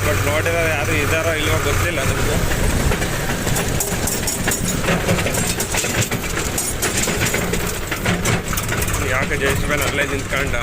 But ನೋಡಿದ್ರೆ ಯಾರು ಇದ್ದಾರೋ ಇಲ್ವೋ ಗೊತ್ತಿಲ್ಲ ನಮಗೆ. ಯಾಕೆ ಜಯಶ್ವನ್ ಅಲ್ಲೇ ನಿಂತ್ಕೊಂಡ.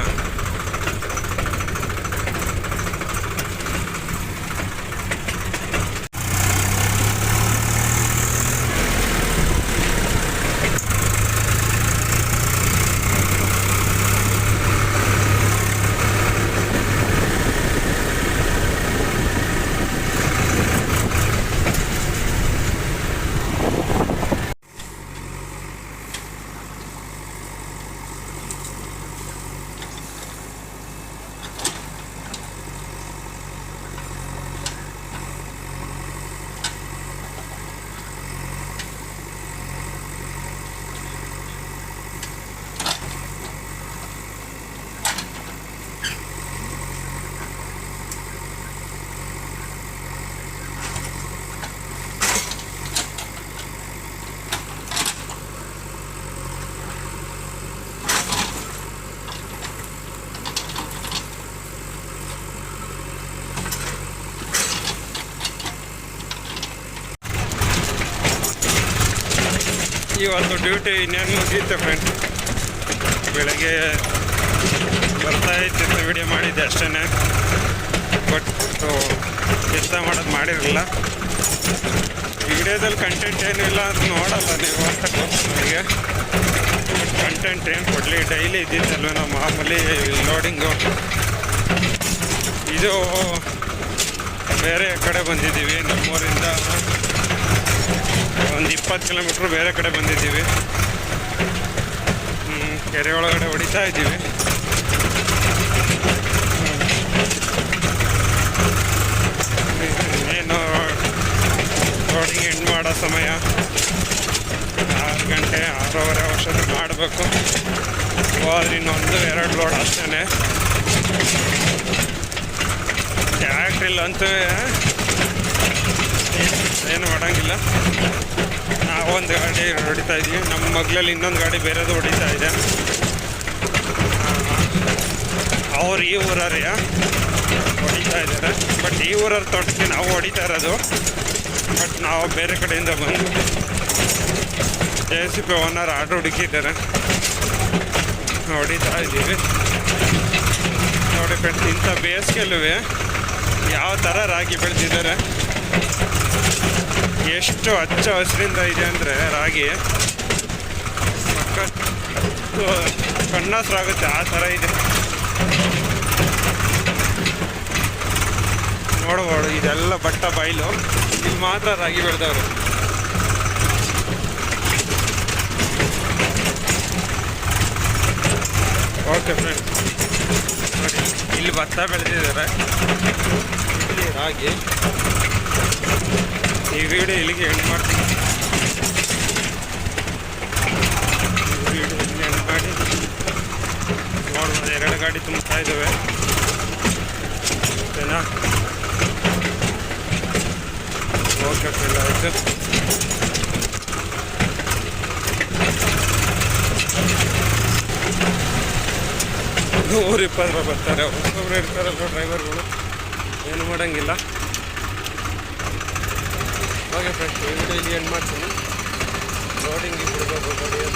ಇವತ್ತು ಡ್ಯೂಟಿ ಇನ್ನೇನು ಮುಗೀತು ಫ್ರೆಂಡ್. ಬೆಳಗ್ಗೆ ಬರ್ತಾ ಇತ್ತು ವಿಡಿಯೋ ಮಾಡಿದ್ದೆ ಅಷ್ಟೇ, ಬಟ್ ಕೆಲಸ ಮಾಡೋದು ಮಾಡಿರಲಿಲ್ಲ. ಈ ವಿಡಿಯೋದಲ್ಲಿ ಕಂಟೆಂಟ್ ಏನೂ ಇಲ್ಲ ಅಂತ ನೋಡಲ್ಲ ನೀವು ಅಂತ ನನಗೆ. ಬಟ್ ಕಂಟೆಂಟ್ ಏನು ಕೊಡಲಿ, ಡೈಲಿ ಇದ್ದಿದ್ದಲ್ವ ನಾವು ಮಾಮೂಲಿ ಲೋಡಿಂಗು. ಇದು ಬೇರೆ ಕಡೆ ಬಂದಿದ್ದೀವಿ, ನಮ್ಮೂರಿಂದ ಒಂದು 20 ಕಿಲೋಮೀಟ್ರ್ ಬೇರೆ ಕಡೆ ಬಂದಿದ್ದೀವಿ. ಕೆರೆ ಒಳಗಡೆ ಹೊಡಿತಾ ಇದ್ದೀವಿ. ಏನು ರೋಡಿಂಗ್ ಎಂಡ್ ಮಾಡೋ ಸಮಯ 6 ಗಂಟೆ 6:30 ವರ್ಷದಲ್ಲಿ ಮಾಡಬೇಕು. ಹೋದ್ರೆ ಇನ್ನೊಂದು 2 ಲೋಡ್ ಅಷ್ಟೇ. ಟ್ಯಾಕ್ಟ್ರಿಲ್ಲ ಅಂತೂ ಏನು ಮಾಡೋಂಗಿಲ್ಲ. ನಾವೊಂದು ಗಾಡಿ ಹೊಡಿತಾ ಇದ್ದೀವಿ, ನಮ್ಮ ಮಗ್ಳಲ್ಲಿ ಇನ್ನೊಂದು ಗಾಡಿ ಬೇರೆದು ಹೊಡಿತಾ ಇದೆ. ಅವ್ರು ಈ ಊರವ್ರೆ ಹೊಡಿತಾ ಇದ್ದಾರೆ, ಬಟ್ ಈ ಊರವ್ರ ತೋಟಕ್ಕೆ ನಾವು ಹೊಡಿತಾ ಇರೋದು. ಬಟ್ ನಾವು ಬೇರೆ ಕಡೆಯಿಂದ ಬಂದು JCB ಓನರ್ ಆಟೋ ಹುಡುಕಿದ್ದಾರೆ, ಹೊಡಿತಾ ಇದ್ದೀವಿ. ನೋಡಿ ಫ್ರೆಂಡ್ಸ್, ಇಂಥ ಬೇಸಿಗೆಲ್ಲೂ ಯಾವ ಥರ ರಾಗಿ ಬೆಳೆದಿದ್ದಾರೆ, ಎಷ್ಟು ಹಚ್ಚ ಹಸಿರಿಂದ ಇದೆ ಅಂದರೆ ರಾಗಿ ಕಣ್ಣಸ್ರಾಗುತ್ತೆ ಆ ಥರ ಇದೆ. ನೋಡ್ಬೋದು, ಇದೆಲ್ಲ ಬಟ್ಟ ಬಯಲು, ಇಲ್ಲಿ ಮಾತ್ರ ರಾಗಿ ಬೆಳೆದವರು. ಓಕೆ ಫ್ರೆಂಡ್, ನೋಡಿ ಇಲ್ಲಿ ಭತ್ತ ಬೆಳೆದಿದ್ದಾರೆ, ಇಲ್ಲಿ ರಾಗಿ. ಈ ವಿಡಿಯೋ ಇಲ್ಲಿಗೆ ಎಂಡ್ ಮಾಡ್ತೀನಿ. ವಿಡಿಯೋ ಇಲ್ಲಿಗೆ ಎಂಡ್ ಮಾಡಿ ನೋಡ್ಬೋದು, 2 ಗಾಡಿ ತುಂಬ್ತಾ ಇದ್ದಾವೆ. ಓಕೆನಾ? ಓಕೆ ಫ್ರೆಂಡ್, ಆಯಿತು. $120 ಬರ್ತಾರೆ, ಒಬ್ಬೊಬ್ರು ಇರ್ತಾರಲ್ವ ಡ್ರೈವರ್ಗಳು, ಏನು ಮಾಡೋಂಗಿಲ್ಲ. ಓಕೆ ಫ್ರೆಂಡ್ಸ್, ಈ ವಿಡಿಯೋ ಇಲ್ಲಿ ಎಂಡ್ ಮಾಡ್ತೀನಿ. ಲೋಡಿಂಗ್ ಬಿಡಬೇಕು ಗಾಡಿ.